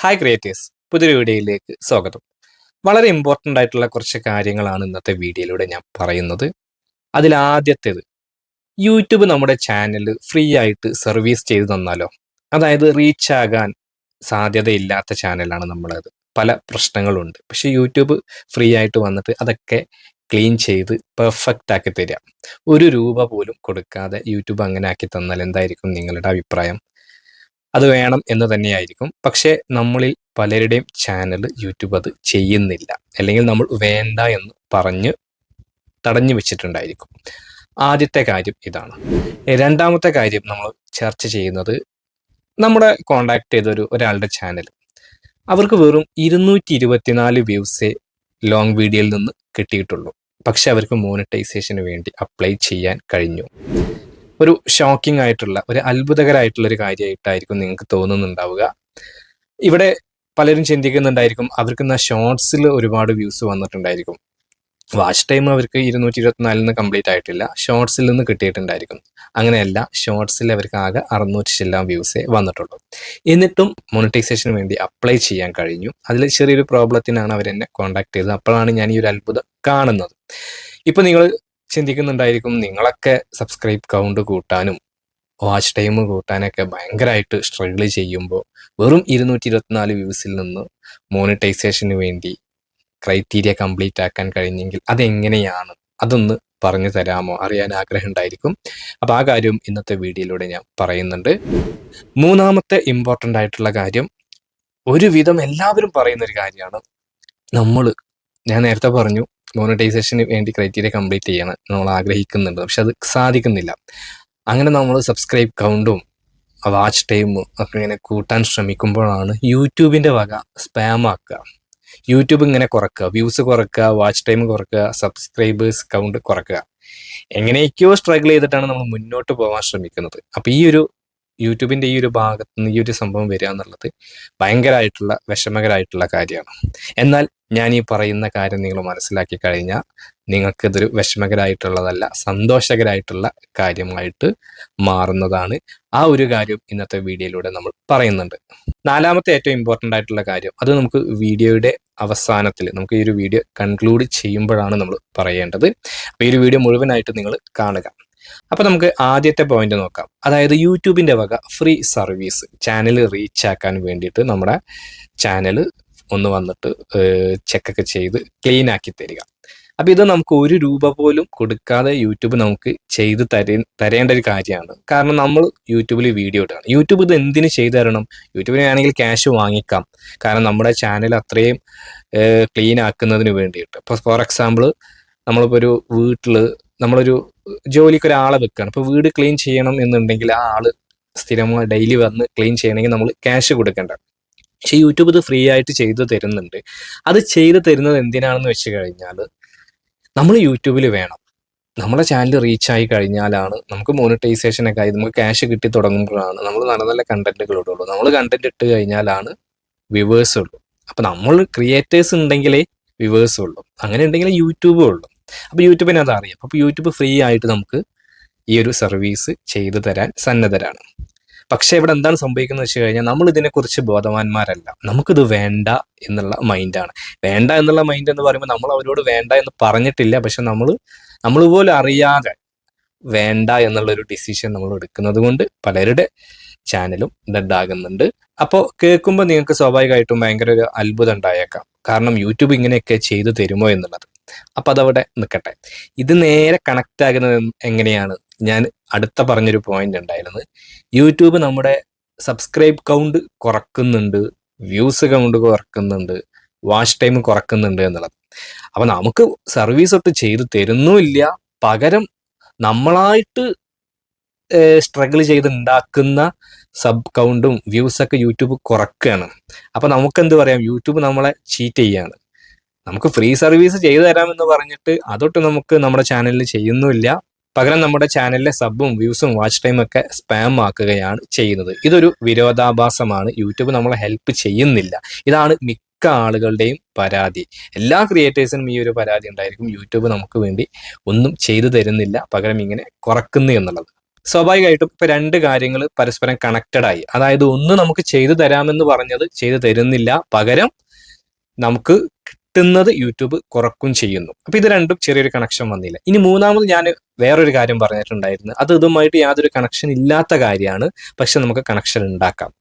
Hi creators, പുതിയൊരു വീഡിയോയിലേക്ക് സ്വാഗതം. വളരെ ഇമ്പോർട്ടൻ്റ് ആയിട്ടുള്ള കുറച്ച് കാര്യങ്ങളാണ് ഇന്നത്തെ വീഡിയോയിലൂടെ ഞാൻ പറയുന്നത്. അതിലാദ്യത്തേത്, യൂട്യൂബ് നമ്മുടെ ചാനൽ ഫ്രീ ആയിട്ട് സർവീസ് ചെയ്ത് തന്നാലോ? അതായത് റീച്ച് ആകാൻ സാധ്യതയില്ലാത്ത ചാനലാണ് നമ്മളത്. പല പ്രശ്നങ്ങളുണ്ട്. പക്ഷേ യൂട്യൂബ് ഫ്രീ ആയിട്ട് വന്നിട്ട് അതൊക്കെ ക്ലീൻ ചെയ്ത് പെർഫെക്റ്റ് ആക്കി തരിക. ഒരു രൂപ പോലും കൊടുക്കാതെ യൂട്യൂബ് അങ്ങനെ ആക്കി തന്നാൽ എന്തായിരിക്കും നിങ്ങളുടെ അഭിപ്രായം? അത് വേണം എന്ന് തന്നെയായിരിക്കും. പക്ഷേ നമ്മളിൽ പലരുടെയും ചാനൽ യൂട്യൂബ് അത് ചെയ്യുന്നില്ല. അല്ലെങ്കിൽ നമ്മൾ വേണ്ട എന്ന് പറഞ്ഞ് തടഞ്ഞു വെച്ചിട്ടുണ്ടായിരിക്കും. ആദ്യത്തെ കാര്യം ഇതാണ്. രണ്ടാമത്തെ കാര്യം നമ്മൾ ചർച്ച ചെയ്യുന്നത്, നമ്മുടെ കോണ്ടാക്ട് ചെയ്ത ഒരാളുടെ ചാനൽ, അവർക്ക് വെറും 224 വ്യൂസേ ലോങ് വീഡിയോയിൽ നിന്ന് കിട്ടിയിട്ടുള്ളൂ. പക്ഷെ അവർക്ക് മോണിറ്റൈസേഷന് വേണ്ടി അപ്ലൈ ചെയ്യാൻ കഴിഞ്ഞു. ഒരു ഷോക്കിംഗ് ആയിട്ടുള്ള, ഒരു അത്ഭുതകരമായിട്ടുള്ള ഒരു കാര്യമായിട്ടായിരിക്കും നിങ്ങൾക്ക് തോന്നുന്നുണ്ടാവുക. ഇവിടെ പലരും ചിന്തിക്കുന്നുണ്ടായിരിക്കും, അവർക്ക് ഷോർട്സിൽ ഒരുപാട് വ്യൂസ് വന്നിട്ടുണ്ടായിരിക്കും. വാച്ച് ടൈം അവർക്ക് 224 കംപ്ലീറ്റ് ആയിട്ടില്ല, ഷോർട്സിൽ നിന്ന് കിട്ടിയിട്ടുണ്ടായിരിക്കും. അങ്ങനെയല്ല, ഷോർട്സിൽ അവർക്ക് ആകെ 600 ചില്ലാൻ വ്യൂസേ വന്നിട്ടുള്ളൂ. എന്നിട്ടും മോണിറ്റൈസേഷന് വേണ്ടി അപ്ലൈ ചെയ്യാൻ കഴിഞ്ഞു. അതിൽ ചെറിയൊരു പ്രോബ്ലത്തിനാണ് അവരെന്നെ കോൺടാക്ട് ചെയ്തത്. അപ്പോഴാണ് ഞാൻ ഈ ഒരു അത്ഭുതം കാണുന്നത്. ഇപ്പം നിങ്ങൾ ചിന്തിക്കുന്നുണ്ടായിരിക്കും, നിങ്ങളൊക്കെ സബ്സ്ക്രൈബ് കൗണ്ട് കൂട്ടാനും വാച്ച് ടൈം കൂട്ടാനൊക്കെ ഭയങ്കരമായിട്ട് സ്ട്രഗിൾ ചെയ്യുമ്പോൾ വെറും 224 വ്യൂസിൽ നിന്ന് മോണിറ്റൈസേഷന് വേണ്ടി ക്രൈറ്റീരിയ കംപ്ലീറ്റ് ആക്കാൻ കഴിഞ്ഞെങ്കിൽ അതെങ്ങനെയാണ്? അതൊന്ന് പറഞ്ഞു തരാമോ? അറിയാൻ ആഗ്രഹം ഉണ്ടായിരിക്കും. അപ്പോൾ ആ കാര്യം ഇന്നത്തെ വീഡിയോയിലൂടെ ഞാൻ പറയുന്നുണ്ട്. മൂന്നാമത്തെ ഇമ്പോർട്ടൻ്റ് ആയിട്ടുള്ള കാര്യം, ഒരുവിധം എല്ലാവരും പറയുന്നൊരു കാര്യമാണ്. ഞാൻ നേരത്തെ പറഞ്ഞു, മോണിറ്റൈസേഷന് വേണ്ടി ക്രൈറ്റീരിയ കംപ്ലീറ്റ് ചെയ്യണം നമ്മൾ ആഗ്രഹിക്കുന്നുണ്ട്, പക്ഷെ അത് സാധിക്കുന്നില്ല. അങ്ങനെ നമ്മൾ സബ്സ്ക്രൈബ് കൗണ്ടും വാച്ച് ടൈമും ഒക്കെ ഇങ്ങനെ കൂട്ടാൻ ശ്രമിക്കുമ്പോഴാണ് യൂട്യൂബിൻ്റെ വക സ്പാം ആക്കുക. യൂട്യൂബ് ഇങ്ങനെ കുറക്കുക, വ്യൂസ് കുറക്കുക, വാച്ച് ടൈം കുറക്കുക, സബ്സ്ക്രൈബേഴ്സ് കൗണ്ട് കുറക്കുക. എങ്ങനെയൊക്കെയോ സ്ട്രഗിൾ ചെയ്തിട്ടാണ് നമ്മൾ മുന്നോട്ട് പോകാൻ ശ്രമിക്കുന്നത്. അപ്പോൾ യൂട്യൂബിൻ്റെ ഈ ഒരു ഭാഗത്ത് നിന്ന് ഈ ഒരു സംഭവം വരിക എന്നുള്ളത് ഭയങ്കരമായിട്ടുള്ള വിഷമകരമായിട്ടുള്ള കാര്യമാണ്. എന്നാൽ ഞാൻ ഈ പറയുന്ന കാര്യം നിങ്ങൾ മനസ്സിലാക്കി കഴിഞ്ഞാൽ നിങ്ങൾക്കിതൊരു വിഷമകരമായിട്ടുള്ളതല്ല, സന്തോഷകരമായിട്ടുള്ള കാര്യമായിട്ട് മാറുന്നതാണ്. ആ ഒരു കാര്യം ഇന്നത്തെ വീഡിയോയിലൂടെ നമ്മൾ പറയുന്നുണ്ട്. നാലാമത്തെ ഏറ്റവും ഇമ്പോർട്ടൻ്റ് ആയിട്ടുള്ള കാര്യം, അത് നമുക്ക് വീഡിയോയുടെ അവസാനത്തിൽ, നമുക്ക് ഈ ഒരു വീഡിയോ കൺക്ലൂഡ് ചെയ്യുമ്പോഴാണ് നമ്മൾ പറയേണ്ടത്. അപ്പോൾ ഈ ഒരു വീഡിയോ മുഴുവനായിട്ട് നിങ്ങൾ കാണുക. അപ്പോൾ നമുക്ക് ആദ്യത്തെ പോയിന്റ് നോക്കാം. അതായത് യൂട്യൂബിൻ്റെ വക ഫ്രീ സർവീസ്, ചാനൽ റീച്ച് ആക്കാൻ വേണ്ടിയിട്ട് നമ്മുടെ ചാനൽ ഒന്ന് വന്നിട്ട് ചെക്കൊക്കെ ചെയ്ത് ക്ലീൻ ആക്കി തരിക. അപ്പോൾ ഇത് നമുക്ക് ഒരു രൂപ പോലും കൊടുക്കാതെ യൂട്യൂബ് നമുക്ക് ചെയ്ത് തരേണ്ട ഒരു കാര്യമാണ്. കാരണം നമ്മൾ യൂട്യൂബിൽ വീഡിയോ ഇടുകയാണ്. യൂട്യൂബ് ഇത് എന്തിന് ചെയ്തു തരണം? യൂട്യൂബിന് വേണമെങ്കിൽ ക്യാഷ് വാങ്ങിക്കാം. കാരണം നമ്മുടെ ചാനൽ അത്രയും ക്ലീൻ ആക്കുന്നതിന് വേണ്ടിയിട്ട്. ഇപ്പോൾ ഫോർ എക്സാമ്പിൾ, നമ്മളിപ്പോൾ ഒരു വീട്ടിൽ നമ്മളൊരു ജോലിക്ക് ഒരാളെ വെക്കുകയാണ്. ഇപ്പോൾ വീട് ക്ലീൻ ചെയ്യണം എന്നുണ്ടെങ്കിൽ ആ ആൾ സ്ഥിരമായി ഡെയിലി വന്ന് ക്ലീൻ ചെയ്യണമെങ്കിൽ നമ്മൾ ക്യാഷ് കൊടുക്കേണ്ട. പക്ഷേ യൂട്യൂബ് ഇത് ഫ്രീ ആയിട്ട് ചെയ്തു തരുന്നുണ്ട്. അത് ചെയ്തു തരുന്നത് എന്തിനാണെന്ന് വെച്ച് കഴിഞ്ഞാൽ, നമ്മൾ യൂട്യൂബിൽ വേണം. നമ്മുടെ ചാനൽ റീച്ചായി കഴിഞ്ഞാലാണ് നമുക്ക് മോണിറ്റൈസേഷനൊക്കെ ആയി നമുക്ക് ക്യാഷ് കിട്ടി തുടങ്ങുമ്പോഴാണ് നമ്മൾ നല്ല നല്ല കണ്ടന്റുകൾ ഇടുള്ളൂ. നമ്മൾ കണ്ടന്റ് ഇട്ട് കഴിഞ്ഞാലാണ് വ്യൂവേഴ്സ് ഉള്ളൂ. അപ്പോൾ നമ്മൾ ക്രിയേറ്റേഴ്സ് ഉണ്ടെങ്കിലേ വ്യൂവേഴ്സ് ഉള്ളൂ. അങ്ങനെ ഉണ്ടെങ്കിലേ യൂട്യൂബും ഉള്ളൂ. അപ്പോൾ യൂട്യൂബിന് അത് അറിയാം. അപ്പോൾ യൂട്യൂബ് ഫ്രീ ആയിട്ട് നമുക്ക് ഈ ഒരു സർവീസ് ചെയ്തു തരാൻ സന്നദ്ധരാണ്. പക്ഷേ ഇവിടെ എന്താണ് സംഭവിക്കുന്നത് വെച്ച് കഴിഞ്ഞാൽ, നമ്മൾ ഇതിനെക്കുറിച്ച് ബോധവാന്മാരല്ല. നമുക്കിത് വേണ്ട എന്നുള്ള മൈൻഡാണ്. വേണ്ട എന്നുള്ള മൈൻഡ് എന്ന് പറയുമ്പോൾ നമ്മൾ അവരോട് വേണ്ട എന്ന് പറഞ്ഞിട്ടില്ല, പക്ഷെ നമ്മൾ പോലും അറിയാതെ വേണ്ട എന്നുള്ളൊരു ഡിസിഷൻ നമ്മൾ എടുക്കുന്നത് കൊണ്ട് പലരുടെ ചാനലും ഡെഡാകുന്നുണ്ട്. അപ്പോൾ കേൾക്കുമ്പോൾ നിങ്ങൾക്ക് സ്വാഭാവികമായിട്ടും ഭയങ്കര ഒരു അത്ഭുതം ഉണ്ടായേക്കാം. കാരണം യൂട്യൂബ് ഇങ്ങനെയൊക്കെ ചെയ്തു തരുമോ എന്നുള്ളത്. അപ്പം അതവിടെ നിൽക്കട്ടെ. ഇത് നേരെ കണക്റ്റ് ആകുന്നത് എങ്ങനെയാണ്? ഞാൻ അടുത്ത പറഞ്ഞൊരു പോയിന്റ് ഉണ്ടായിരുന്നു. യൂട്യൂബ് നമ്മുടെ സബ്സ്ക്രൈബ് കൗണ്ട് കുറക്കുന്നുണ്ട്, വ്യൂസ് കൗണ്ട് കുറക്കുന്നുണ്ട്, വാച്ച് ടൈം കുറക്കുന്നുണ്ട് എന്നുള്ളത്. അപ്പം നമുക്ക് സർവീസ് ഒട്ട് ചെയ്തു തരുന്നുമില്ല, പകരം നമ്മളായിട്ട് സ്ട്രഗിൾ ചെയ്ത് ഉണ്ടാക്കുന്ന സബ് കൗണ്ടും വ്യൂസൊക്കെ യൂട്യൂബ് കുറക്കുകയാണ്. അപ്പം നമുക്കെന്ത് പറയാം? യൂട്യൂബ് നമ്മളെ ചീറ്റ് ചെയ്യാണ്. നമുക്ക് ഫ്രീ സർവീസ് ചെയ്തു തരാമെന്ന് പറഞ്ഞിട്ട് അതൊട്ട് നമുക്ക് നമ്മുടെ ചാനലിൽ ചെയ്യുന്നുമില്ല, പകരം നമ്മുടെ ചാനലിലെ സബും വ്യൂസും വാച്ച് ടൈം ഒക്കെ സ്പാം ആക്കുകയാണ് ചെയ്യുന്നത്. ഇതൊരു വിരോധാഭാസമാണ്. യൂട്യൂബ് നമ്മളെ ഹെൽപ്പ് ചെയ്യുന്നില്ല. ഇതാണ് മിക്ക ആളുകളുടെയും പരാതി. എല്ലാ ക്രിയേറ്റേഴ്സിനും ഈ ഒരു പരാതി ഉണ്ടായിരിക്കും, യൂട്യൂബ് നമുക്ക് വേണ്ടി ഒന്നും ചെയ്തു തരുന്നില്ല, പകരം ഇങ്ങനെ കുറക്കുന്നു എന്നുള്ളത്. സ്വാഭാവികമായിട്ടും ഇപ്പൊ രണ്ട് കാര്യങ്ങൾ പരസ്പരം കണക്റ്റഡ് ആയി. അതായത് ഒന്ന് നമുക്ക് ചെയ്തു തരാമെന്ന് പറഞ്ഞത് ചെയ്തു തരുന്നില്ല, പകരം നമുക്ക് കിട്ടുന്നത് യൂട്യൂബ് കുറക്കും ചെയ്യുന്നു. അപ്പൊ ഇത് രണ്ടും ചെറിയൊരു കണക്ഷൻ വന്നില്ല. ഇനി മൂന്നാമത് ഞാൻ വേറൊരു കാര്യം പറഞ്ഞിട്ടുണ്ടായിരുന്നു. അത് ഇതുമായിട്ട് യാതൊരു കണക്ഷൻ ഇല്ലാത്ത കാര്യമാണ്, പക്ഷെ നമുക്ക് കണക്ഷൻ ഉണ്ടാക്കാം.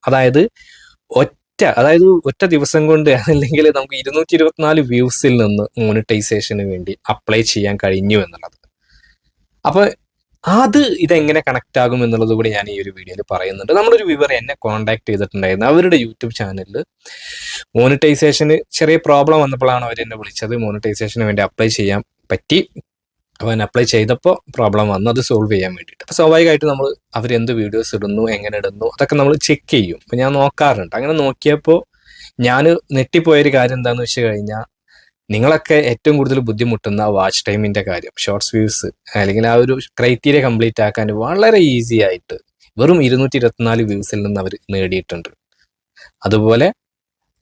ഒറ്റ ദിവസം കൊണ്ട് അല്ലെങ്കിൽ നമുക്ക് 224 വ്യൂസിൽ നിന്ന് മോണിറ്റൈസേഷന് വേണ്ടി അപ്ലൈ ചെയ്യാൻ കഴിഞ്ഞു എന്നുള്ളത്. അപ്പൊ ഇതെങ്ങനെ കണക്ട് ആകും എന്നുള്ളത് കൂടി ഞാൻ ഈ ഒരു വീഡിയോയിൽ പറയുന്നുണ്ട്. നമ്മളൊരു വ്യൂവർ എന്നെ കോൺടാക്ട് ചെയ്തിട്ടുണ്ടായിരുന്നു. അവരുടെ യൂട്യൂബ് ചാനലിൽ മോണിറ്റൈസേഷന് ചെറിയ പ്രോബ്ലം വന്നപ്പോഴാണ് അവർ എന്നെ വിളിച്ചത്. മോണിറ്റൈസേഷന് വേണ്ടി അപ്ലൈ ചെയ്യാൻ പറ്റി. അവൻ അപ്ലൈ ചെയ്തപ്പോൾ പ്രോബ്ലം വന്നു, അത് സോൾവ് ചെയ്യാൻ വേണ്ടിയിട്ട്. അപ്പോൾ സ്വാഭാവികമായിട്ട് നമ്മൾ അവരെന്ത് വീഡിയോസ് ഇടുന്നു, എങ്ങനെ ഇടുന്നു, അതൊക്കെ നമ്മൾ ചെക്ക് ചെയ്യും. അപ്പോൾ ഞാൻ നോക്കാറുണ്ട്. അങ്ങനെ നോക്കിയപ്പോൾ ഞാൻ നെട്ടിപ്പോയൊരു കാര്യം എന്താണെന്ന് വെച്ച് കഴിഞ്ഞാൽ, നിങ്ങളൊക്കെ ഏറ്റവും കൂടുതൽ ബുദ്ധിമുട്ടുന്ന വാച്ച് ടൈമിന്റെ കാര്യം, ഷോർട്സ് വ്യൂസ് അല്ലെങ്കിൽ ആ ഒരു ക്രൈറ്റീരിയ കംപ്ലീറ്റ് ആക്കാൻ വളരെ ഈസി ആയിട്ട് വെറും 224 വ്യൂസിൽ നിന്ന് അവർ നേടിയിട്ടുണ്ട്. അതുപോലെ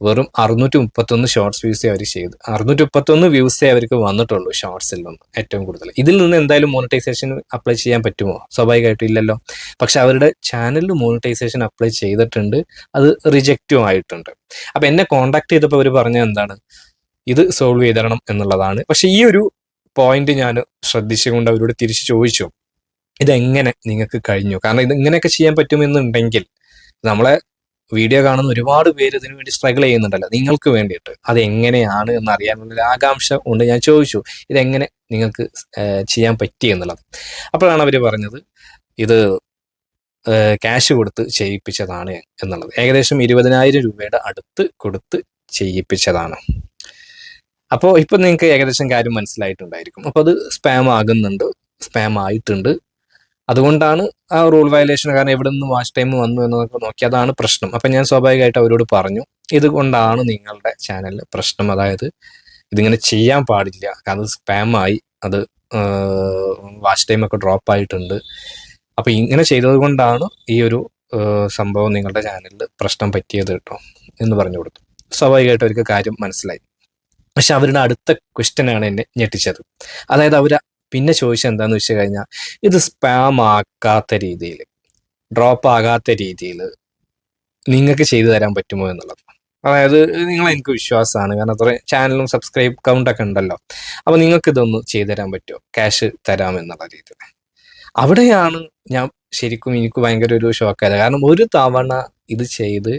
വെറും 631 ഷോർട്സ് വ്യൂസേ അവർ ചെയ്തു. 631 വ്യൂസേ അവർക്ക് വന്നിട്ടുള്ളൂ ഷോർട്സിൽ നിന്ന്, ഏറ്റവും കൂടുതൽ. ഇതിൽ നിന്ന് എന്തായാലും മോണിറ്റൈസേഷൻ അപ്ലൈ ചെയ്യാൻ പറ്റുമോ? സ്വാഭാവികമായിട്ടും ഇല്ലല്ലോ. പക്ഷെ അവരുടെ ചാനലിൽ മോണിറ്റൈസേഷൻ അപ്ലൈ ചെയ്തിട്ടുണ്ട്, അത് റിജക്റ്റും ആയിട്ടുണ്ട്. അപ്പൊ എന്നെ കോണ്ടാക്ട് ചെയ്തപ്പോൾ അവർ പറഞ്ഞത് എന്താണ്, ഇത് സോൾവ് ചെയ്ത് തരണം എന്നുള്ളതാണ്. പക്ഷെ ഈ ഒരു പോയിന്റ് ഞാൻ ശ്രദ്ധിച്ചുകൊണ്ട് അവരോട് തിരിച്ചു ചോദിച്ചു, ഇതെങ്ങനെ നിങ്ങൾക്ക് കഴിഞ്ഞു? കാരണം ഇത് ഇങ്ങനെയൊക്കെ ചെയ്യാൻ പറ്റുമെന്നുണ്ടെങ്കിൽ, നമ്മളെ വീഡിയോ കാണുന്ന ഒരുപാട് പേര് ഇതിനു വേണ്ടി സ്ട്രഗിൾ ചെയ്യുന്നുണ്ടല്ലോ, നിങ്ങൾക്ക് വേണ്ടിയിട്ട് അത് എങ്ങനെയാണ് എന്ന് അറിയാനുള്ള ആകാംക്ഷ കൊണ്ട് ഞാൻ ചോദിച്ചു, ഇതെങ്ങനെ നിങ്ങൾക്ക് ചെയ്യാൻ പറ്റി എന്നുള്ളത്. അപ്പോഴാണ് അവർ പറഞ്ഞത്, ഇത് ക്യാഷ് കൊടുത്ത് ചെയ്യിപ്പിച്ചതാണ് എന്നുള്ളത്. ഏകദേശം 20,000 രൂപയുടെ അടുത്ത് കൊടുത്ത് ചെയ്യിപ്പിച്ചതാണ്. അപ്പോൾ ഇപ്പൊ നിങ്ങൾക്ക് ഏകദേശം കാര്യം മനസ്സിലായിട്ടുണ്ടായിരിക്കും. അപ്പോൾ അത് സ്പാം ആകുന്നുണ്ട്, സ്പാം ആയിട്ടുണ്ട്. അതുകൊണ്ടാണ് ആ റൂൾ വയലേഷൻ, കാരണം എവിടെ നിന്ന് വാച്ച് ടൈം വന്നു എന്നൊക്കെ നോക്കി, അതാണ് പ്രശ്നം. അപ്പം ഞാൻ സ്വാഭാവികമായിട്ട് അവരോട് പറഞ്ഞു, ഇതുകൊണ്ടാണ് നിങ്ങളുടെ ചാനലിൽ പ്രശ്നം. അതായത് ഇതിങ്ങനെ ചെയ്യാൻ പാടില്ല, കാരണം സ്പാം ആയി, അത് വാച്ച് ടൈം ഒക്കെ ഡ്രോപ്പ് ആയിട്ടുണ്ട്. അപ്പൊ ഇങ്ങനെ ചെയ്തത് കൊണ്ടാണ് ഈ ഒരു സംഭവം നിങ്ങളുടെ ചാനലിൽ പ്രശ്നം പറ്റിയത് കേട്ടോ എന്ന് പറഞ്ഞു കൊടുത്തു. സ്വാഭാവികമായിട്ട് അവർക്ക് കാര്യം മനസ്സിലായി. പക്ഷെ അവരുടെ അടുത്ത ക്വസ്റ്റ്യനാണ് എന്നെ ഞെട്ടിച്ചത്. അതായത് അവർ പിന്നെ ചോദിച്ചത് എന്താണെന്ന് വെച്ച് കഴിഞ്ഞാൽ, ഇത് സ്പാം ആക്കാത്ത രീതിയിൽ, ഡ്രോപ്പ് ആകാത്ത രീതിയിൽ നിങ്ങൾക്ക് ചെയ്തു തരാൻ പറ്റുമോ എന്നുള്ളത്. അതായത് എനിക്ക് വിശ്വാസമാണ്, കാരണം അത്ര ചാനലും സബ്സ്ക്രൈബ് കൗണ്ടൊക്കെ ഉണ്ടല്ലോ. അപ്പോൾ നിങ്ങൾക്ക് ഇതൊന്ന് ചെയ്തു തരാൻ പറ്റുമോ, ക്യാഷ് തരാം എന്നുള്ള രീതിയിൽ. അവിടെയാണ് ഞാൻ ശരിക്കും എനിക്ക് ഭയങ്കര ഒരു ഷോക്കായത്. കാരണം ഒരു തവണ ഇത് ചെയ്ത്,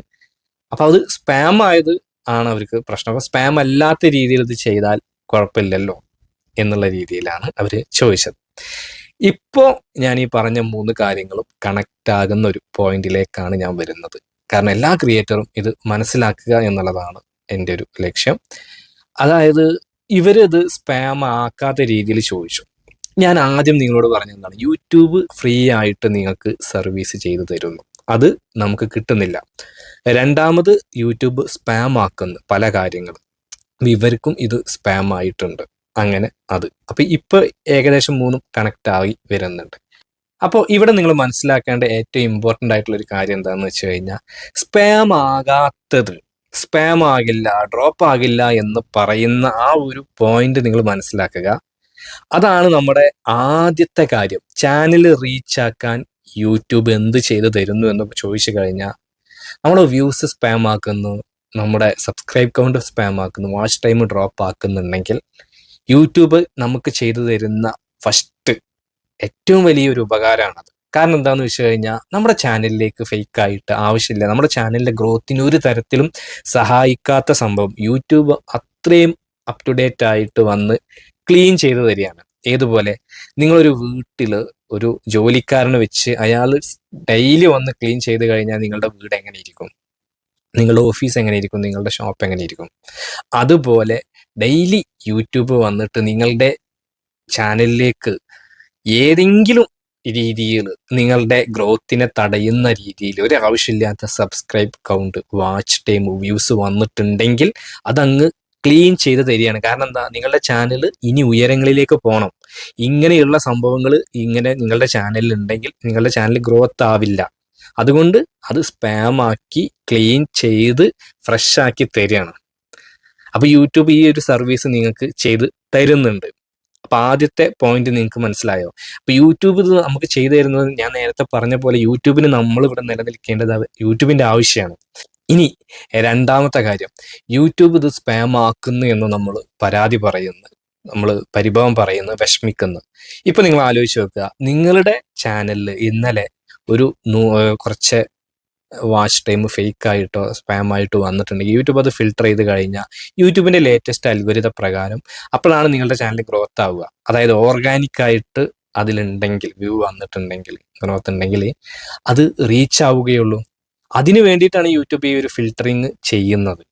അപ്പോൾ അത് സ്പാം ആയത് ആണ് അവർക്ക് പ്രശ്നം. അപ്പോൾ സ്പാം അല്ലാത്ത രീതിയിൽ ഇത് ചെയ്താൽ കുഴപ്പമില്ലല്ലോ എന്നുള്ള രീതിയിലാണ് അവർ ചോദിച്ചത്. ഇപ്പോൾ ഞാൻ ഈ പറഞ്ഞ 3 കാര്യങ്ങളും കണക്റ്റ് ആകുന്ന ഒരു പോയിന്റിലേക്കാണ് ഞാൻ വരുന്നത്. കാരണം എല്ലാ ക്രിയേറ്ററും ഇത് മനസ്സിലാക്കുക എന്നുള്ളതാണ് എൻ്റെ ഒരു ലക്ഷ്യം. അതായത് ഇവരിത് സ്പാം ആക്കാത്ത രീതിയിൽ ചോദിച്ചു. ഞാൻ ആദ്യം നിങ്ങളോട് പറഞ്ഞതാണ്, യൂട്യൂബ് ഫ്രീ ആയിട്ട് നിങ്ങൾക്ക് സർവീസ് ചെയ്തു തരുന്നു, അത് നമുക്ക് കിട്ടുന്നില്ല. രണ്ടാമത്, യൂട്യൂബ് സ്പാം ആക്കുന്ന പല കാര്യങ്ങളും, ഇവർക്കും ഇത് സ്പാം ആയിട്ടുണ്ട്. അങ്ങനെ അത് അപ്പൊ ഇപ്പൊ ഏകദേശം 3 കണക്ട് ആയി വരുന്നുണ്ട്. അപ്പോൾ ഇവിടെ നിങ്ങൾ മനസ്സിലാക്കേണ്ട ഏറ്റവും ഇമ്പോർട്ടൻ്റ് ആയിട്ടുള്ള ഒരു കാര്യം എന്താണെന്ന് വെച്ച് കഴിഞ്ഞാൽ, സ്പാം ആകാത്തത്, സ്പാം ആകില്ല, ഡ്രോപ്പ് ആകില്ല എന്ന് പറയുന്ന ആ ഒരു പോയിന്റ് നിങ്ങൾ മനസ്സിലാക്കുക. അതാണ് നമ്മുടെ ആദ്യത്തെ കാര്യം. ചാനൽ റീച്ച് ആക്കാൻ യൂട്യൂബ് എന്ത് ചെയ്തു തരുന്നു എന്ന് ചോദിച്ചു കഴിഞ്ഞാൽ, നമ്മുടെ വ്യൂസ് സ്പാം ആക്കുന്നു, നമ്മുടെ സബ്സ്ക്രൈബ് കൗണ്ട് സ്പാം ആക്കുന്നു, വാച്ച് ടൈം ഡ്രോപ്പ് ആക്കുന്നുണ്ടെങ്കിൽ യൂട്യൂബ് നമുക്ക് ചെയ്തു തരുന്ന ഫസ്റ്റ് ഏറ്റവും വലിയൊരു ഉപകാരമാണത്. കാരണം എന്താണെന്ന് വെച്ച് കഴിഞ്ഞാൽ, നമ്മുടെ ചാനലിലേക്ക് ഫേക്കായിട്ട് ആവശ്യമില്ല, നമ്മുടെ ചാനലിൻ്റെ ഗ്രോത്തിന് ഒരു തരത്തിലും സഹായിക്കാത്ത സംഭവം യൂട്യൂബ് അത്രയും അപ് ടു ഡേറ്റ് ആയിട്ട് വന്ന് ക്ലീൻ ചെയ്തു തരികയാണ്. ഏതുപോലെ, നിങ്ങളൊരു വീട്ടിൽ ഒരു ജോലിക്കാരനെ വെച്ച് അയാൾ ഡെയിലി വന്ന് ക്ലീൻ ചെയ്ത് കഴിഞ്ഞാൽ നിങ്ങളുടെ വീട് എങ്ങനെ ഇരിക്കും, നിങ്ങളുടെ ഓഫീസ് എങ്ങനെ ഇരിക്കും, നിങ്ങളുടെ ഷോപ്പ് എങ്ങനെ ഇരിക്കും? അതുപോലെ ഡെയിലി യൂട്യൂബ് വന്നിട്ട് നിങ്ങളുടെ ചാനലിലേക്ക് ഏതെങ്കിലും രീതിയിൽ നിങ്ങളുടെ ഗ്രോത്തിനെ തടയുന്ന രീതിയിൽ ഒരു ആവശ്യമില്ലാത്ത subscribe count, watch time, views വന്നിട്ടുണ്ടെങ്കിൽ അതങ്ങ് ക്ലീൻ ചെയ്ത് തരികയാണ്. കാരണം എന്താ, നിങ്ങളുടെ ചാനൽ ഇനി ഉയരങ്ങളിലേക്ക് പോകണം. ഇങ്ങനെയുള്ള സംഭവങ്ങൾ ഇങ്ങനെ നിങ്ങളുടെ ചാനലിൽ ഉണ്ടെങ്കിൽ നിങ്ങളുടെ ചാനൽ ഗ്രോത്ത് ആവില്ല. അതുകൊണ്ട് അത് സ്പാം ആക്കി ക്ലീൻ ചെയ്ത് ഫ്രഷ് ആക്കി തരികയാണ്. അപ്പോൾ യൂട്യൂബ് ഈ ഒരു സർവീസ് നിങ്ങൾക്ക് ചെയ്ത് തരുന്നുണ്ട്. അപ്പൊ ആദ്യത്തെ പോയിന്റ് നിങ്ങൾക്ക് മനസ്സിലായോ? അപ്പൊ യൂട്യൂബ് ഇത് നമുക്ക് ചെയ്തു തരുന്നത് ഞാൻ നേരത്തെ പറഞ്ഞ പോലെ യൂട്യൂബിന് നമ്മൾ ഇവിടെ നിലനിൽക്കേണ്ടത് യൂട്യൂബിന്റെ ആവശ്യമാണ്. ഇനി രണ്ടാമത്തെ കാര്യം, യൂട്യൂബ് ഇത് സ്പാം ആക്കുന്നു എന്ന് നമ്മൾ പരാതി പറയുന്നു, നമ്മൾ പരിഭവം പറയുന്നു, വിഷമിക്കുന്നു. ഇപ്പൊ നിങ്ങൾ ആലോചിച്ച് നോക്കുക, നിങ്ങളുടെ ചാനലിൽ ഇന്നലെ ഒരു കുറച്ച് വാച്ച് ടൈം ഫേക്ക് ആയിട്ടോ സ്പാം ആയിട്ടോ വന്നിട്ടുണ്ടെങ്കിൽ യൂട്യൂബ് അത് ഫിൽട്ടർ ചെയ്ത് കഴിഞ്ഞാൽ യൂട്യൂബിന്റെ ലേറ്റസ്റ്റ് അൽഗോരിത പ്രകാരം അപ്പോഴാണ് നിങ്ങളുടെ ചാനൽ ഗ്രോത്ത് ആവുക. അതായത് ഓർഗാനിക് ആയിട്ട് അതിലുണ്ടെങ്കിൽ, വ്യൂ വന്നിട്ടുണ്ടെങ്കിൽ, ഗ്രോത്ത് ഉണ്ടെങ്കിൽ അത് റീച്ച് ആവുകയുള്ളൂ. അതിനു വേണ്ടിയിട്ടാണ് യൂട്യൂബ് ഈ ഒരു ഫിൽട്ടറിങ് ചെയ്യുന്നത്.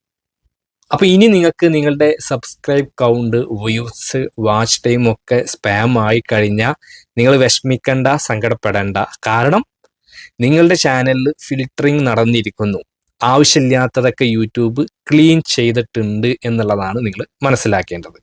അപ്പൊ ഇനി നിങ്ങൾക്ക് നിങ്ങളുടെ subscribe count, views, watch time ഒക്കെ സ്പാം ആയി കഴിഞ്ഞാൽ നിങ്ങൾ വിഷമിക്കണ്ട, സങ്കടപ്പെടേണ്ട. കാരണം നിങ്ങളുടെ ചാനലിൽ ഫിൽട്ടറിങ് നടന്നിരിക്കുന്നു. ആവശ്യമില്ലാത്തതൊക്കെ യൂട്യൂബ് ക്ലീൻ ചെയ്തിട്ടുണ്ട് എന്നുള്ളതാണ് നിങ്ങൾ മനസ്സിലാക്കേണ്ടത്.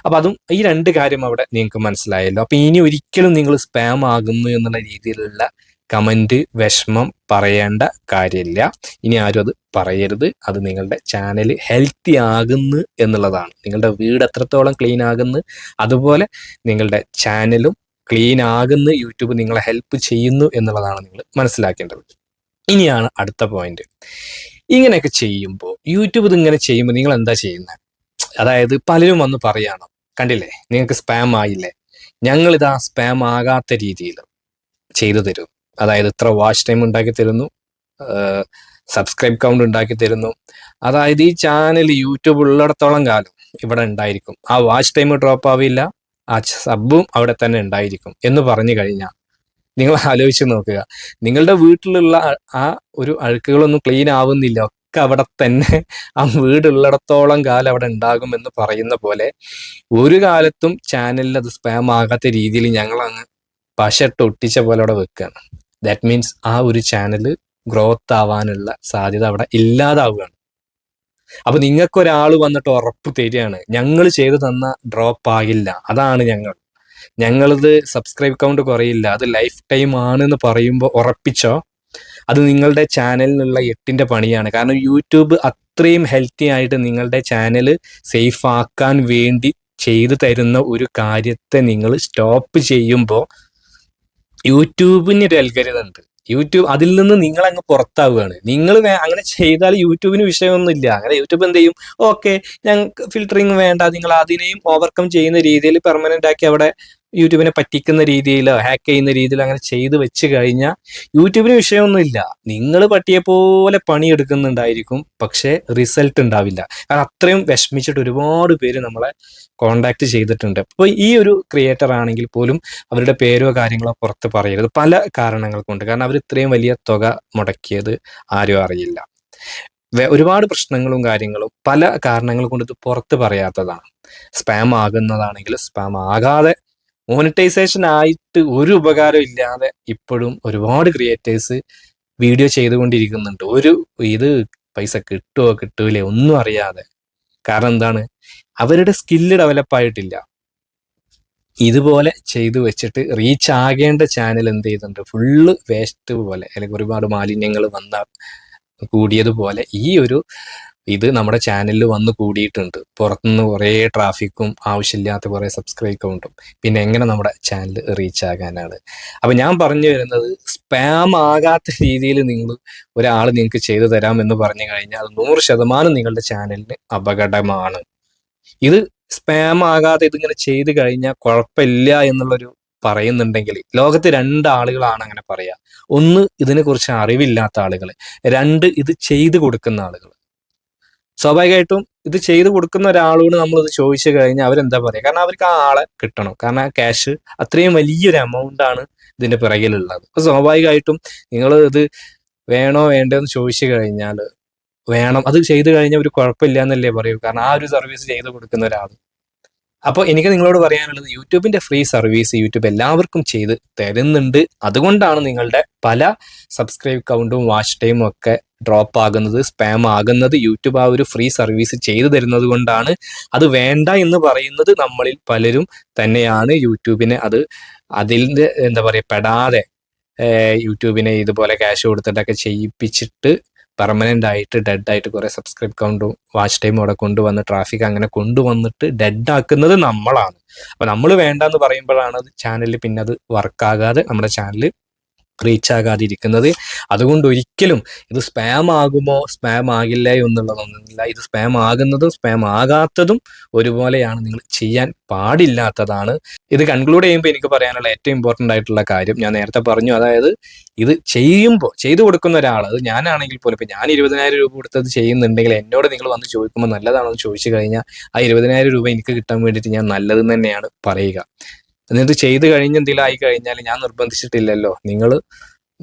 അപ്പൊ അതും ഈ രണ്ട് കാര്യം അവിടെ നിങ്ങൾക്ക് മനസ്സിലായല്ലോ. അപ്പൊ ഇനി ഒരിക്കലും നിങ്ങൾ സ്പാം ആകുന്നു എന്നുള്ള രീതിയിലുള്ള കമന്റ്, വിഷമം പറയേണ്ട കാര്യമില്ല. ഇനി ആരും അത് പറയരുത്. അത് നിങ്ങളുടെ ചാനൽ ഹെൽത്തി ആകുന്നു എന്നുള്ളതാണ്. നിങ്ങളുടെ വീട് എത്രത്തോളം ക്ലീൻ ആകുന്നു അതുപോലെ നിങ്ങളുടെ ചാനലും ക്ലീൻ ആകുന്നു, യൂട്യൂബ് നിങ്ങളെ ഹെൽപ്പ് ചെയ്യുന്നു എന്നുള്ളതാണ് നിങ്ങൾ മനസ്സിലാക്കേണ്ടത്. ഇനിയാണ് അടുത്ത പോയിന്റ്. ഇങ്ങനെയൊക്കെ ചെയ്യുമ്പോൾ യൂട്യൂബ് ഇതിങ്ങനെ ചെയ്യുമ്പോൾ നിങ്ങൾ എന്താ ചെയ്യുന്നത്? അതായത് പലരും വന്ന് പറയണം, കണ്ടില്ലേ നിങ്ങൾക്ക് സ്പാം ആയില്ലേ, ഞങ്ങളിതാ സ്പാം ആകാത്ത രീതിയിൽ ചെയ്തു തരും. അതായത് ഇത്ര വാച്ച് ടൈം ഉണ്ടാക്കി തരുന്നു, സബ്സ്ക്രൈബ് കൗണ്ട് ഉണ്ടാക്കി തരുന്നു. അതായത് ഈ ചാനൽ യൂട്യൂബ് ഉള്ളിടത്തോളം കാലം ഇവിടെ ഉണ്ടായിരിക്കും, ആ വാച്ച് ടൈം ഡ്രോപ്പ് ആവില്ല, ആ സബും അവിടെ തന്നെ ഉണ്ടായിരിക്കും എന്ന് പറഞ്ഞു കഴിഞ്ഞാൽ നിങ്ങൾ ആലോചിച്ച് നോക്കുക, നിങ്ങളുടെ വീട്ടിലുള്ള ആ ഒരു അഴുക്കുകളൊന്നും ക്ലീൻ ആവുന്നില്ല, ഒക്കെ അവിടെ തന്നെ ആ വീടുള്ളിടത്തോളം കാലം അവിടെ ഉണ്ടാകും എന്ന് പറയുന്ന പോലെ ഒരു കാലത്തും ചാനലിൽ അത് സ്പാം ആകാത്ത രീതിയിൽ ഞങ്ങൾ അങ്ങ് പശട്ട് ഒട്ടിച്ച പോലെ അവിടെ വെക്കുകയാണ്. ദാറ്റ് മീൻസ് ആ ഒരു ചാനൽ ഗ്രോത്ത് ആവാനുള്ള സാധ്യത അവിടെ ഇല്ലാതാവുകയാണ്. അപ്പൊ നിങ്ങൾക്ക് ഒരാൾ വന്നിട്ട് ഉറപ്പ് തരികയാണ്, ഞങ്ങൾ ചെയ്തു തന്ന ഡ്രോപ്പ് ആകില്ല, അതാണ് ഞങ്ങളിത് സബ്സ്ക്രൈബ് കൗണ്ട് കുറയില്ല, അത് ലൈഫ് ടൈം ആണെന്ന് പറയുമ്പോൾ ഉറപ്പിച്ചോ, അത് നിങ്ങളുടെ ചാനലിനുള്ള എട്ടിന്റെ പണിയാണ്. കാരണം യൂട്യൂബ് അത്രയും ഹെൽത്തി ആയിട്ട് നിങ്ങളുടെ ചാനൽ സേഫ് ആക്കാൻ വേണ്ടി ചെയ്തു തരുന്ന ഒരു കാര്യത്തെ നിങ്ങൾ സ്റ്റോപ്പ് ചെയ്യുമ്പോൾ യൂട്യൂബിന് ഒരു അൽഗോരിതം ഉണ്ട്. യൂട്യൂബ് അതിൽ നിന്ന് നിങ്ങൾ അങ്ങ് പുറത്താവുകയാണ്. നിങ്ങൾ അങ്ങനെ ചെയ്താൽ യൂട്യൂബിന് വിഷയമൊന്നുമില്ല. അങ്ങനെ യൂട്യൂബ് എന്ത് ചെയ്യും, ഓക്കെ ഞങ്ങൾക്ക് ഫിൽറ്ററിങ് വേണ്ട, നിങ്ങൾ അതിനെയും ഓവർകം ചെയ്യുന്ന രീതിയിൽ പെർമനന്റ് ആക്കി അവിടെ യൂട്യൂബിനെ പറ്റിക്കുന്ന രീതിയിലോ ഹാക്ക് ചെയ്യുന്ന രീതിയിലോ അങ്ങനെ ചെയ്ത് വെച്ച് കഴിഞ്ഞാൽ യൂട്യൂബിന് വിഷയമൊന്നുമില്ല. നിങ്ങൾ പട്ടിയെ പോലെ പണിയെടുക്കുന്നുണ്ടായിരിക്കും, പക്ഷേ റിസൾട്ട് ഉണ്ടാവില്ല. കാരണം അത്രയും വിഷമിച്ചിട്ട് ഒരുപാട് പേര് നമ്മളെ കോണ്ടാക്ട് ചെയ്തിട്ടുണ്ട്. അപ്പോൾ ഈ ഒരു ക്രിയേറ്റർ ആണെങ്കിൽ പോലും അവരുടെ പേരോ കാര്യങ്ങളോ പുറത്ത് പറയരുത്, പല കാരണങ്ങൾ കൊണ്ട്. കാരണം അവർ ഇത്രയും വലിയ തുക മുടക്കിയത് ആരും അറിയില്ല. ഒരുപാട് പ്രശ്നങ്ങളും കാര്യങ്ങളും പല കാരണങ്ങൾ കൊണ്ട് ഇത് പുറത്ത് പറയാത്തതാണ്. സ്പാം ആകുന്നതാണെങ്കിൽ സ്പാം ആകാതെ മോണിറ്റൈസേഷൻ ആയിട്ട് ഒരു ഉപകാരം ഇല്ലാതെ ഇപ്പോഴും ഒരുപാട് ക്രിയേറ്റേഴ്സ് വീഡിയോ ചെയ്തുകൊണ്ടിരിക്കുന്നുണ്ട്. ഇത് പൈസ കിട്ടുമോ കിട്ടൂലേ ഒന്നും അറിയാതെ. കാരണം എന്താണ്, അവരുടെ സ്കില്ല് ഡെവലപ്പ് ആയിട്ടില്ല. ഇതുപോലെ ചെയ്തു വെച്ചിട്ട് റീച്ച് ആകേണ്ട ചാനൽ എന്ത് ചെയ്തിട്ടുണ്ട്, ഫുള്ള് വേസ്റ്റ് പോലെ, അല്ലെങ്കിൽ ഒരുപാട് മാലിന്യങ്ങൾ കൂടിയതുപോലെ ഇത് നമ്മുടെ ചാനലിൽ വന്ന് കൂടിയിട്ടുണ്ട്. പുറത്തുനിന്ന് കുറേ ട്രാഫിക്കും ആവശ്യമില്ലാത്ത കുറേ സബ്സ്ക്രൈബ് കൗണ്ടും. പിന്നെ എങ്ങനെ നമ്മുടെ ചാനൽ റീച്ച് ആകാനാണ്? അപ്പൊ ഞാൻ പറഞ്ഞു വരുന്നത്, സ്പാം ആകാത്ത രീതിയിൽ ഒരാൾ നിങ്ങൾക്ക് ചെയ്തു തരാം എന്ന് പറഞ്ഞു കഴിഞ്ഞാൽ അത് 100% നിങ്ങളുടെ ചാനലിന് അപകടമാണ്. ഇത് സ്പാം ആകാതെ ഇതിങ്ങനെ ചെയ്തു കഴിഞ്ഞാൽ കുഴപ്പമില്ല എന്നുള്ളൊരു പറയുന്നുണ്ടെങ്കിൽ ലോകത്ത് രണ്ടാളുകളാണ് അങ്ങനെ പറയാ. ഒന്ന്, ഇതിനെക്കുറിച്ച് അറിവില്ലാത്ത ആളുകൾ. രണ്ട്, ഇത് ചെയ്തു കൊടുക്കുന്ന ആളുകൾ. സ്വാഭാവികമായിട്ടും ഇത് ചെയ്തു കൊടുക്കുന്ന ഒരാളോട് നമ്മൾ ഇത് ചോദിച്ചു കഴിഞ്ഞാൽ അവരെന്താ പറയുക? കാരണം അവർക്ക് ആ ആളെ കിട്ടണം. കാരണം ആ ക്യാഷ് അത്രയും വലിയൊരു എമൗണ്ട് ആണ് ഇതിന്റെ പിറകിലുള്ളത്. അപ്പൊ സ്വാഭാവികമായിട്ടും നിങ്ങൾ ഇത് വേണോ വേണ്ടോ എന്ന് ചോദിച്ചു കഴിഞ്ഞാൽ വേണം, അത് ചെയ്തു കഴിഞ്ഞാൽ ഒരു കുഴപ്പമില്ല എന്നല്ലേ പറയൂ. കാരണം ആ ഒരു സർവീസ് ചെയ്തു കൊടുക്കുന്ന ഒരാൾ. അപ്പോൾ എനിക്ക് നിങ്ങളോട് പറയാനുള്ളത്, യൂട്യൂബിന്റെ ഫ്രീ സർവീസ് യൂട്യൂബ് എല്ലാവർക്കും ചെയ്ത് തരുന്നുണ്ട്. അതുകൊണ്ടാണ് നിങ്ങളുടെ പല സബ്സ്ക്രൈബ് കൗണ്ടും വാച്ച് ടൈമും ഒക്കെ ഡ്രോപ്പ് ആകുന്നത്, സ്പാം ആകുന്നത്. യൂട്യൂബ് ആ ഒരു ഫ്രീ സർവീസ് ചെയ്തു തരുന്നത് കൊണ്ടാണ്. അത് വേണ്ട എന്ന് പറയുന്നത് നമ്മളിൽ പലരും തന്നെയാണ്. യൂട്യൂബിനെ അതിൻ്റെ എന്താ പറയുക പെടാതെ യൂട്യൂബിനെ ഇതുപോലെ ക്യാഷ് കൊടുത്തിട്ടൊക്കെ ചെയ്യിപ്പിച്ചിട്ട് പെർമനൻ്റ് ആയിട്ട് ഡെഡായിട്ട് കുറേ സബ്സ്ക്രൈബ് കൗണ്ടും വാച്ച് ടൈമും അവിടെ കൊണ്ടുവന്ന് ട്രാഫിക് അങ്ങനെ കൊണ്ടുവന്നിട്ട് ഡെഡാക്കുന്നത് നമ്മളാണ്. അപ്പോൾ നമ്മൾ വേണ്ടെന്ന് പറയുമ്പോഴാണ് ചാനലിൽ പിന്നെ അത് വർക്കാകാതെ നമ്മുടെ ചാനൽ റീച്ച് ആകാതിരിക്കുന്നത്. അതുകൊണ്ട് ഒരിക്കലും ഇത് സ്പാം ആകുമോ സ്പാം ആകില്ല എന്നുള്ളതൊന്നുമില്ല. ഇത് സ്പാം ആകുന്നതും സ്പാം ആകാത്തതും ഒരുപോലെയാണ്. നിങ്ങൾ ചെയ്യാൻ പാടില്ലാത്തതാണ്. ഇത് കൺക്ലൂഡ് ചെയ്യുമ്പോൾ എനിക്ക് പറയാനുള്ള ഏറ്റവും ഇമ്പോർട്ടൻ്റ് ആയിട്ടുള്ള കാര്യം ഞാൻ നേരത്തെ പറഞ്ഞു. അതായത് ഇത് ചെയ്യുമ്പോൾ ചെയ്തു കൊടുക്കുന്ന ഒരാൾ, അത് ഞാനാണെങ്കിൽ പോലും, ഇപ്പം ഞാൻ 20,000 രൂപ കൊടുത്തത് ചെയ്യുന്നുണ്ടെങ്കിൽ എന്നോട് നിങ്ങൾ വന്ന് ചോദിക്കുമ്പോൾ നല്ലതാണോ എന്ന് ചോദിച്ചു കഴിഞ്ഞാൽ ആ 20,000 രൂപ എനിക്ക് കിട്ടാൻ വേണ്ടിയിട്ട് ഞാൻ നല്ലതെന്ന് തന്നെയാണ് പറയുക. എന്നിട്ട് ചെയ്ത് കഴിഞ്ഞ് എന്തെങ്കിലും ആയി കഴിഞ്ഞാൽ ഞാൻ നിർബന്ധിച്ചിട്ടില്ലല്ലോ, നിങ്ങൾ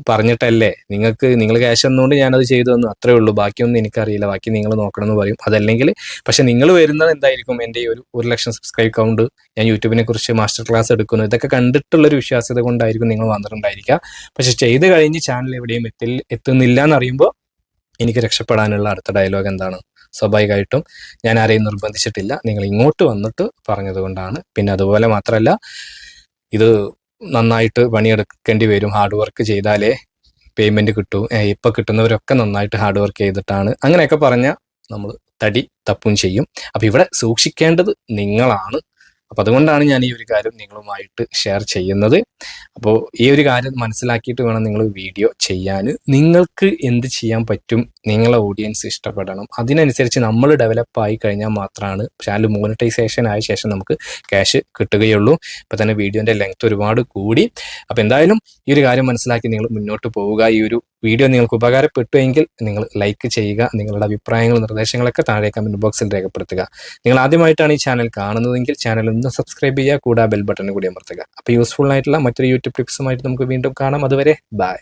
പറഞ്ഞിട്ടല്ലേ, നിങ്ങൾ ക്യാഷ് തന്നുകൊണ്ട് ഞാനത് ചെയ്തു തന്നു, അത്രേ ഉള്ളൂ, ബാക്കിയൊന്നും എനിക്കറിയില്ല, ബാക്കി നിങ്ങൾ നോക്കണം എന്ന് പറയും. അതല്ലെങ്കിൽ പക്ഷെ നിങ്ങൾ വരുന്നത് എന്തായിരിക്കും, എൻ്റെ ഈ 1,00,000 സബ്സ്ക്രൈബ് കൗണ്ട്, ഞാൻ യൂട്യൂബിനെ കുറിച്ച് മാസ്റ്റർ ക്ലാസ് എടുക്കുന്നു, ഇതൊക്കെ കണ്ടിട്ടുള്ളൊരു വിശ്വാസ്യത കൊണ്ടായിരിക്കും നിങ്ങൾ വന്നിട്ടുണ്ടായിരിക്കുക. പക്ഷെ ചെയ്ത് കഴിഞ്ഞ് ചാനൽ എവിടെയും എത്തുന്നില്ല എന്നറിയുമ്പോൾ എനിക്ക് രക്ഷപ്പെടാനുള്ള അടുത്ത ഡയലോഗ് എന്താണ്? സ്വാഭാവികമായിട്ടും ഞാൻ ആരെയും നിർബന്ധിച്ചിട്ടില്ല, നിങ്ങൾ ഇങ്ങോട്ട് വന്നിട്ട് പറഞ്ഞത് കൊണ്ടാണ്. പിന്നെ അതുപോലെ മാത്രമല്ല, ഇത് നന്നായിട്ട് പണിയെടുക്കേണ്ടി വരും, ഹാർഡ് വർക്ക് ചെയ്താലേ പേയ്മെൻറ്റ് കിട്ടൂ, ഇപ്പം കിട്ടുന്നവരൊക്കെ നന്നായിട്ട് ഹാർഡ് വർക്ക് ചെയ്തിട്ടാണ്, അങ്ങനെയൊക്കെ പറഞ്ഞാൽ നമ്മൾ തടി തപ്പും ചെയ്യും. അപ്പോൾ ഇവിടെ സൂക്ഷിക്കേണ്ടത് നിങ്ങളാണ്. അപ്പോൾ അതുകൊണ്ടാണ് ഞാൻ ഈ ഒരു കാര്യം നിങ്ങളുമായിട്ട് ഷെയർ ചെയ്യുന്നത്. അപ്പോൾ ഈ ഒരു കാര്യം മനസ്സിലാക്കിയിട്ട് വേണം നിങ്ങൾ വീഡിയോ ചെയ്യാൻ. നിങ്ങൾക്ക് എന്ത് ചെയ്യാൻ പറ്റും, നിങ്ങളെ ഓഡിയൻസ് ഇഷ്ടപ്പെടണം, അതിനനുസരിച്ച് നമ്മൾ ഡെവലപ്പായി കഴിഞ്ഞാൽ മാത്രമാണ് ചാനൽ മോണിറ്റൈസേഷൻ ആയ ശേഷം നമുക്ക് ക്യാഷ് കിട്ടുകയുള്ളൂ. ഇപ്പോൾ തന്നെ വീഡിയോൻ്റെ ലെങ്ത് ഒരുപാട് കൂടി. അപ്പോൾ എന്തായാലും ഈ ഒരു കാര്യം മനസ്സിലാക്കി നിങ്ങൾ മുന്നോട്ട് പോവുക. ഈ ഒരു വീഡിയോ നിങ്ങൾക്ക് ഉപകാരപ്പെട്ടുവെങ്കിൽ നിങ്ങൾ ലൈക്ക് ചെയ്യുക. നിങ്ങളുടെ അഭിപ്രായങ്ങൾ നിർദ്ദേശങ്ങളൊക്കെ താഴെ കമൻറ്റ് ബോക്സിൽ രേഖപ്പെടുത്തുക. നിങ്ങൾ ആദ്യമായിട്ടാണ് ഈ ചാനൽ കാണുന്നതെങ്കിൽ ചാനൽ ഒന്ന് സബ്സ്ക്രൈബ് ചെയ്യുക, കൂടാതെ ബെൽ ബട്ടൺ കൂടി അമർത്തുക. അപ്പോൾ യൂസ്ഫുൾ ആയിട്ടുള്ള മറ്റൊരു യൂട്യൂബ് ടിപ്സുമായിട്ട് നമുക്ക് വീണ്ടും കാണാം. അതുവരെ ബൈ.